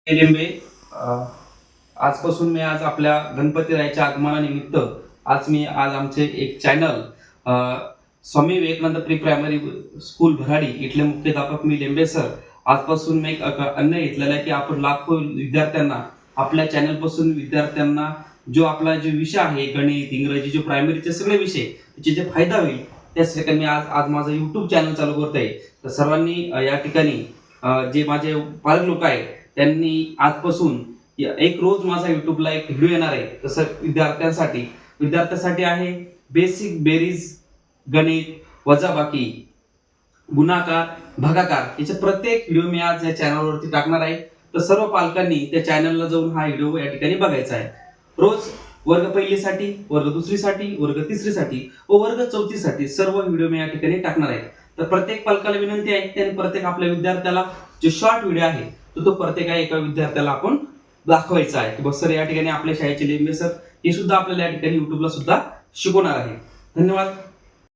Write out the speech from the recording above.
लिंबे आजपासून मी आज आपल्या गणपतीरायाच्या आगमनानिमित्त आज आमचे एक channel Swami Vivekananda pre primary school Bharadi इथले मुख्याध्यापक मी लिंबे सर आजपासून मी एक अन्य घेतलेला आहे की आपण लाखो विद्यार्थ्यांना आपल्या चॅनल पासून विद्यार्थ्यांना जो आपला जो विषय आहे गणित इंग्रजी जो प्रायमरीचे सगळे विषय त्याचे जे फायदा होईल त्यासाठी मी आज माझं YouTube चॅनल चालू करत आहे. तर सर्वांनी या ठिकाणी जे माझे पालक लोक आहेत त्यांनी आजपासून एक रोज माझा युट्यूबला एक व्हिडिओ येणार आहे. तसं विद्यार्थ्यांसाठी आहे बेसिक बेरीज गणित वजाबाकी गुणाकार भागाकार याचे प्रत्येक व्हिडिओ मी आज या चॅनलवरती टाकणार आहे. तर सर्व पालकांनी त्या चॅनलला जाऊन हा व्हिडिओ या ठिकाणी बघायचा आहे. रोज वर्ग पहिलीसाठी वर्ग दुसरीसाठी वर्ग तिसरीसाठी व वर्ग चौथीसाठी सर्व व्हिडिओ मी या ठिकाणी टाकणार आहे. तर प्रत्येक पालकाला विनंती आहे त्याने प्रत्येक आपल्या विद्यार्थ्याला जो शॉर्ट व्हिडिओ आहे तो प्रत्येक एका विद्यार्थ्याला आपण दाखवायचा आहे की बस सर या ठिकाणी आपल्या शाळेचे लिंबे सर हे सुद्धा आपल्याला या ठिकाणी युट्यूबला सुद्धा शिकवणार आहे. धन्यवाद.